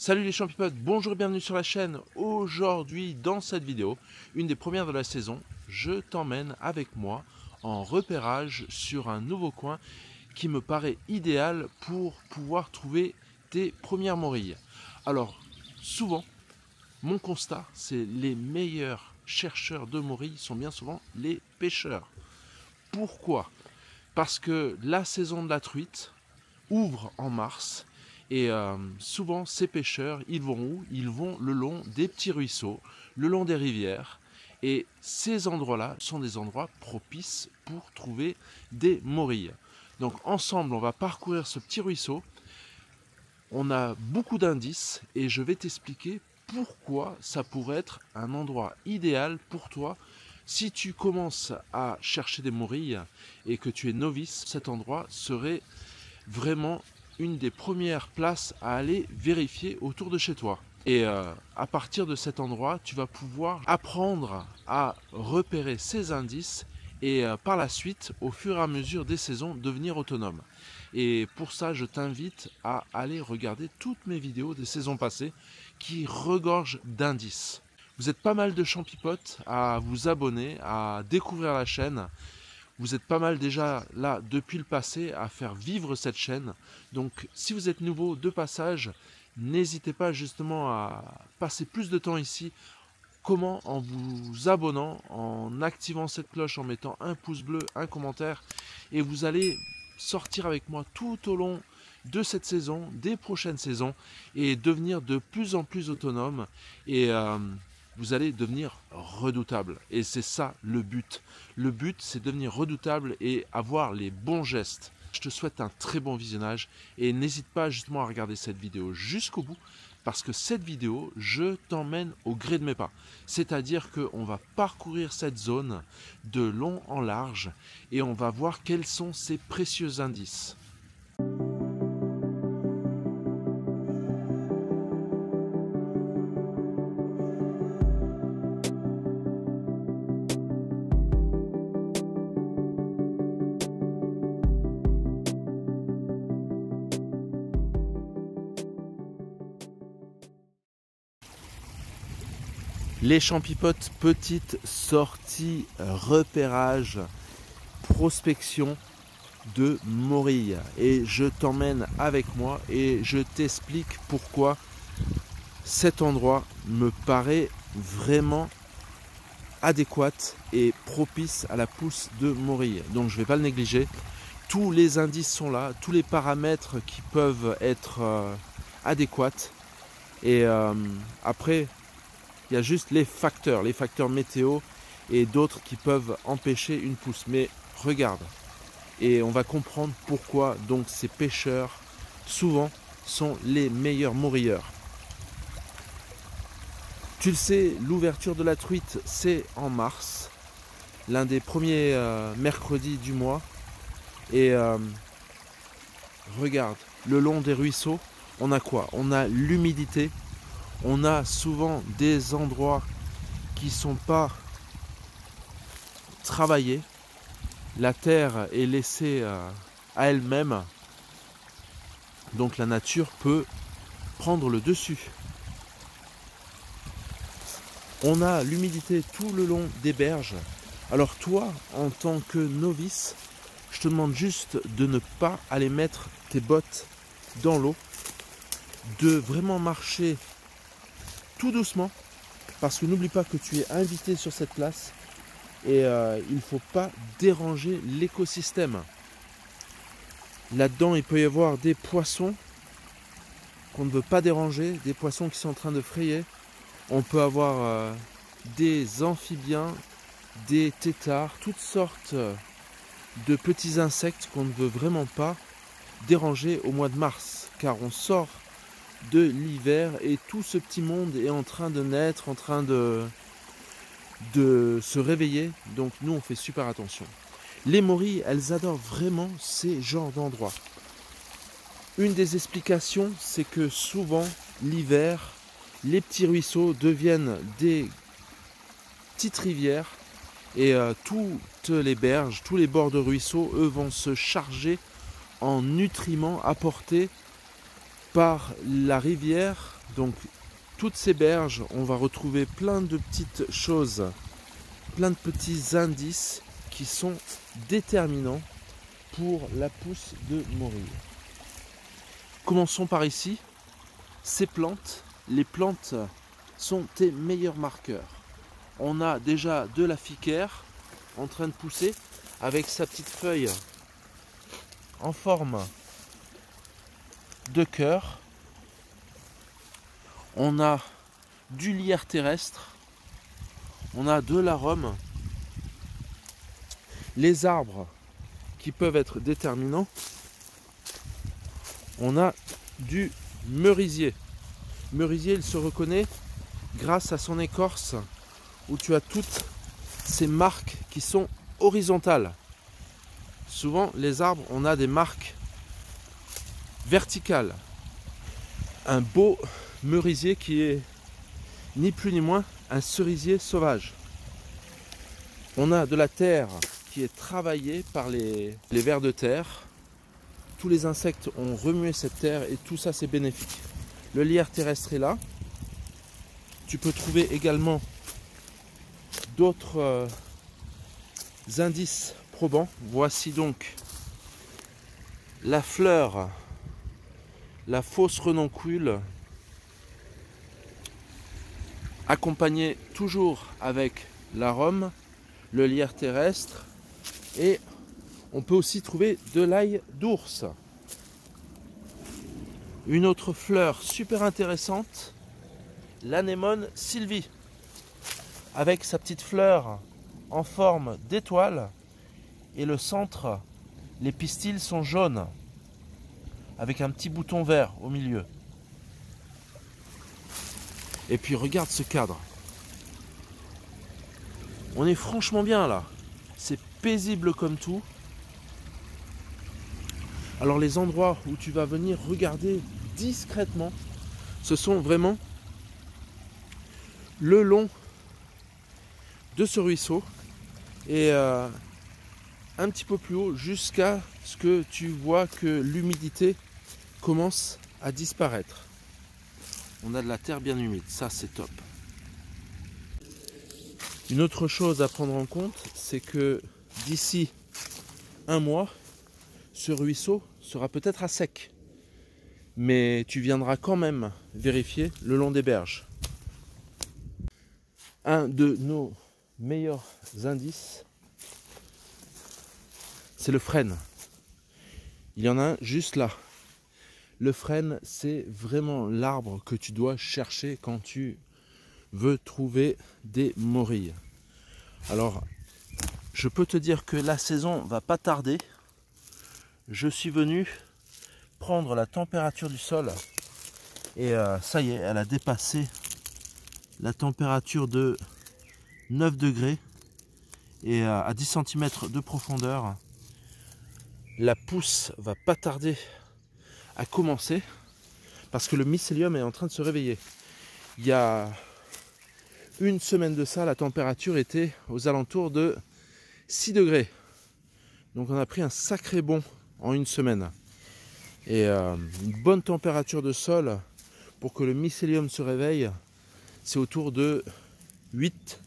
Salut les champipotes, bonjour et bienvenue sur la chaîne. Aujourd'hui, dans cette vidéo, une des premières de la saison, je t'emmène avec moi en repérage sur un nouveau coin qui me paraît idéal pour pouvoir trouver tes premières morilles. Alors, souvent, mon constat, c'est les meilleurs chercheurs de morilles sont bien souvent les pêcheurs. Pourquoi? Parce que la saison de la truite ouvre en mars. Et souvent, ces pêcheurs, ils vont où? Ils vont le long des petits ruisseaux, le long des rivières. Et ces endroits-là sont des endroits propices pour trouver des morilles. Donc ensemble, on va parcourir ce petit ruisseau. On a beaucoup d'indices et je vais t'expliquer pourquoi ça pourrait être un endroit idéal pour toi. Si tu commences à chercher des morilles et que tu es novice, cet endroit serait vraiment une des premières places à aller vérifier autour de chez toi. Et à partir de cet endroit, tu vas pouvoir apprendre à repérer ces indices et par la suite, au fur et à mesure des saisons, devenir autonome. Et pour ça, je t'invite à aller regarder toutes mes vidéos des saisons passées qui regorgent d'indices. Vous êtes pas mal de champipotes à vous abonner, à découvrir la chaîne. Vous êtes pas mal déjà là depuis le passé à faire vivre cette chaîne. Donc si vous êtes nouveau de passage, n'hésitez pas justement à passer plus de temps ici. Comment? En vous abonnant, en activant cette cloche, en mettant un pouce bleu, un commentaire. Et vous allez sortir avec moi tout au long de cette saison, des prochaines saisons, et devenir de plus en plus autonome. Et vous allez devenir redoutable. Et c'est ça le but. Le but, c'est devenir redoutable et avoir les bons gestes. Je te souhaite un très bon visionnage et n'hésite pas justement à regarder cette vidéo jusqu'au bout parce que cette vidéo, je t'emmène au gré de mes pas. C'est-à-dire qu'on va parcourir cette zone de long en large et on va voir quels sont ces précieux indices. Les champipotes, petite sortie repérage, prospection de morilles. Et je t'emmène avec moi et je t'explique pourquoi cet endroit me paraît vraiment adéquat et propice à la pousse de morilles. Donc je ne vais pas le négliger. Tous les indices sont là, tous les paramètres qui peuvent être adéquats. Et après, il y a juste les facteurs météo et d'autres qui peuvent empêcher une pousse. Mais regarde, et on va comprendre pourquoi donc ces pêcheurs souvent sont les meilleurs morilleurs. Tu le sais, l'ouverture de la truite c'est en mars, l'un des premiers mercredis du mois. Et regarde, le long des ruisseaux, on a quoi? On a l'humidité. On a souvent des endroits qui ne sont pas travaillés. La terre est laissée à elle-même. Donc la nature peut prendre le dessus. On a l'humidité tout le long des berges. Alors toi, en tant que novice, je te demande juste de ne pas aller mettre tes bottes dans l'eau. De vraiment marcher tout doucement, parce que n'oublie pas que tu es invité sur cette place et il ne faut pas déranger l'écosystème. Là-dedans, il peut y avoir des poissons qu'on ne veut pas déranger, des poissons qui sont en train de frayer. On peut avoir des amphibiens, des têtards, toutes sortes de petits insectes qu'on ne veut vraiment pas déranger au mois de mars, car on sort de l'hiver et tout ce petit monde est en train de naître, en train de se réveiller. Donc nous on fait super attention. Les morilles, elles adorent vraiment ces genres d'endroits. Une des explications, c'est que souvent l'hiver, les petits ruisseaux deviennent des petites rivières et toutes les berges, tous les bords de ruisseaux, eux vont se charger en nutriments apportés par la rivière Donc toutes ces berges, on va retrouver plein de petites choses, plein de petits indices qui sont déterminants pour la pousse de morille. Commençons par ici. Ces plantes, les plantes sont tes meilleurs marqueurs. On a déjà de la ficaire en train de pousser avec sa petite feuille en forme de cœur. On a du lierre terrestre. On a de l'arôme. Les arbres qui peuvent être déterminants. On a du merisier. Merisier, il se reconnaît grâce à son écorce où tu as toutes ces marques qui sont horizontales. Souvent, les arbres, on a des marques verticales. Un beau merisier qui est ni plus ni moins un cerisier sauvage. On a de la terre qui est travaillée par les vers de terre. Tous les insectes ont remué cette terre et tout ça c'est bénéfique. Le lierre terrestre est là. Tu peux trouver également d'autres indices probants. Voici donc la fleur, la fausse renoncule, accompagnée toujours avec l'arôme, le lierre terrestre, et on peut aussi trouver de l'ail d'ours. Une autre fleur super intéressante, l'anémone sylvie, avec sa petite fleur en forme d'étoile, et le centre, les pistils sont jaunes, avec un petit bouton vert au milieu. Et puis regarde ce cadre. On est franchement bien là. C'est paisible comme tout. Alors les endroits où tu vas venir regarder discrètement, ce sont vraiment le long de ce ruisseau et un petit peu plus haut jusqu'à ce que tu vois que l'humidité commence à disparaître. On a de la terre bien humide, ça c'est top. Une autre chose à prendre en compte, c'est que d'ici un mois, ce ruisseau sera peut-être à sec. Mais tu viendras quand même vérifier le long des berges. Un de nos meilleurs indices, c'est le frêne. Il y en a un juste là. Le frêne, c'est vraiment l'arbre que tu dois chercher quand tu veux trouver des morilles. Alors, je peux te dire que la saison va pas tarder. Je suis venu prendre la température du sol et ça y est, elle a dépassé la température de 9 degrés et à 10 cm de profondeur. La pousse va pas tarder à commencer parce que le mycélium est en train de se réveiller. Il y a une semaine de ça, la température était aux alentours de 6 degrés. Donc on a pris un sacré bond en une semaine. Et une bonne température de sol pour que le mycélium se réveille, c'est autour de 8,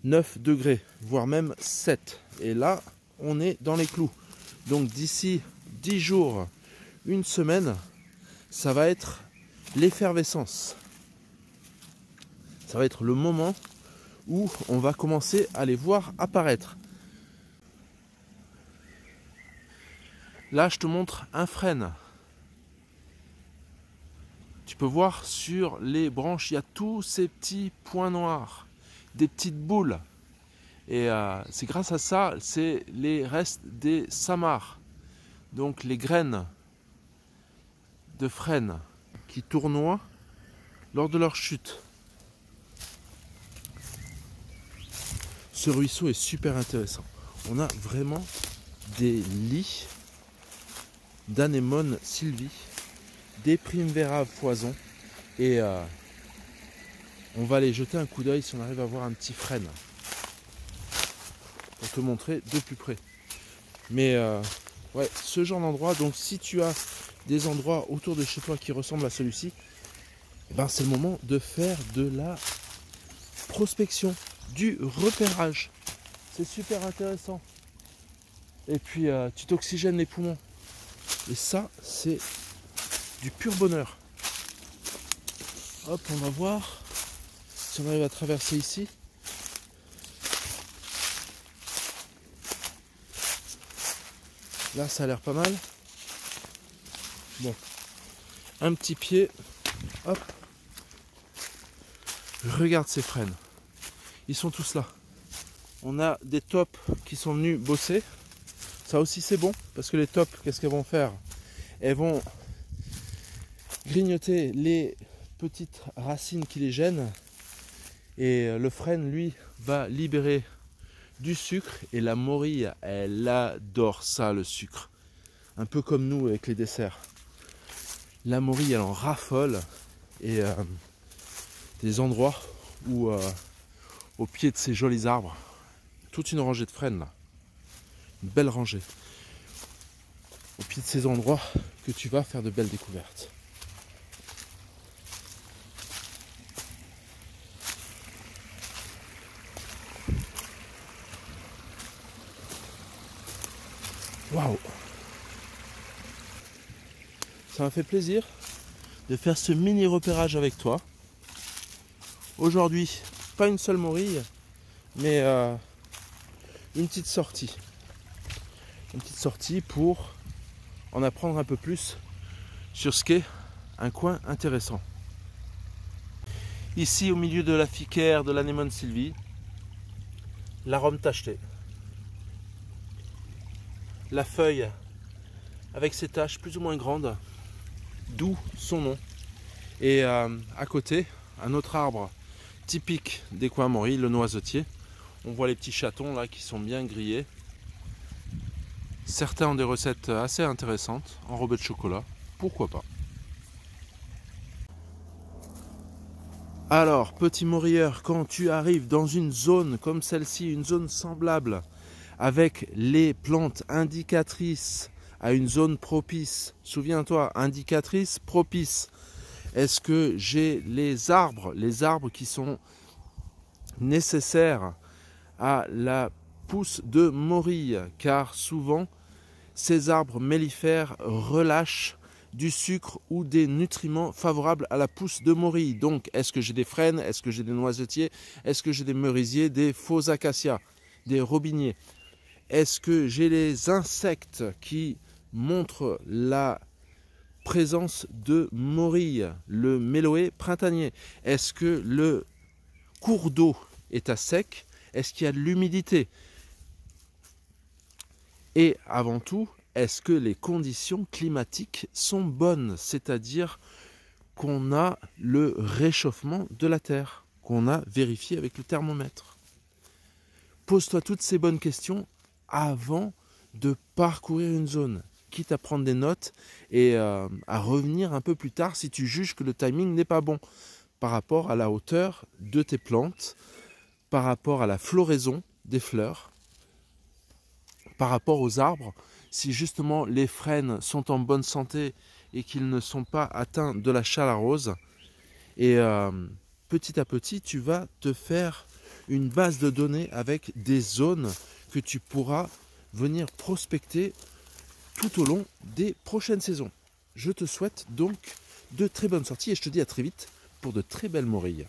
9 degrés, voire même 7. Et là, on est dans les clous. Donc d'ici 10 jours, une semaine, ça va être l'effervescence. Ça va être le moment où on va commencer à les voir apparaître. Là, je te montre un frêne. Tu peux voir sur les branches, il y a tous ces petits points noirs, des petites boules. Et c'est grâce à ça, c'est les restes des samars. Donc les graines de frêne qui tournoient lors de leur chute. Ce ruisseau est super intéressant. On a vraiment des lits d'anémone sylvie, des primevera poison et on va aller jeter un coup d'œil si on arrive à voir un petit frêne pour te montrer de plus près. Mais ouais, ce genre d'endroit, donc si tu as des endroits autour de chez toi qui ressemblent à celui-ci, eh ben, c'est le moment de faire de la prospection, du repérage. C'est super intéressant. Et puis tu t'oxygènes les poumons. Et ça, c'est du pur bonheur. Hop, on va voir si on arrive à traverser ici. Là, ça a l'air pas mal. Bon, un petit pied. Hop. Regarde ces frênes. Ils sont tous là. On a des tops qui sont venus bosser. Ça aussi c'est bon, parce que les tops, qu'est-ce qu'elles vont faire? Elles vont grignoter les petites racines qui les gênent. Et le frêne, lui, va libérer du sucre. Et la morille, elle adore ça, le sucre. Un peu comme nous avec les desserts. La morille, elle en raffole. Et des endroits où, au pied de ces jolis arbres, toute une rangée de frênes là. Une belle rangée. Au pied de ces endroits que tu vas faire de belles découvertes. Waouh! Ça m'a fait plaisir de faire ce mini repérage avec toi. Aujourd'hui, pas une seule morille, mais une petite sortie. Une petite sortie pour en apprendre un peu plus sur ce qu'est un coin intéressant. Ici, au milieu de la Ficaire, de l'Anémone Sylvie, l'arôme tacheté. La feuille avec ses taches plus ou moins grandes, d'où son nom. Et à côté, un autre arbre typique des coins morilles, le noisetier. On voit les petits chatons là qui sont bien grillés. Certains ont des recettes assez intéressantes, enrobées de chocolat, pourquoi pas. Alors, petit morilleur, quand tu arrives dans une zone comme celle-ci, une zone semblable, avec les plantes indicatrices à une zone propice, souviens-toi, indicatrice, propice, est-ce que j'ai les arbres qui sont nécessaires à la pousse de morille, car souvent ces arbres mellifères relâchent du sucre ou des nutriments favorables à la pousse de morille. Donc, est-ce que j'ai des frênes, est-ce que j'ai des noisetiers, est-ce que j'ai des merisiers, des faux acacias, des robiniers? Est-ce que j'ai les insectes qui montrent la présence de morille, le méloé printanier? Est-ce que le cours d'eau est à sec? Est-ce qu'il y a de l'humidité? Et avant tout, est-ce que les conditions climatiques sont bonnes? C'est-à-dire qu'on a le réchauffement de la Terre, qu'on a vérifié avec le thermomètre. Pose-toi toutes ces bonnes questions avant de parcourir une zone, quitte à prendre des notes et à revenir un peu plus tard si tu juges que le timing n'est pas bon par rapport à la hauteur de tes plantes, par rapport à la floraison des fleurs, par rapport aux arbres, si justement les frênes sont en bonne santé et qu'ils ne sont pas atteints de la chalarose. Et petit à petit, tu vas te faire une base de données avec des zones que tu pourras venir prospecter tout au long des prochaines saisons. Je te souhaite donc de très bonnes sorties et je te dis à très vite pour de très belles morilles.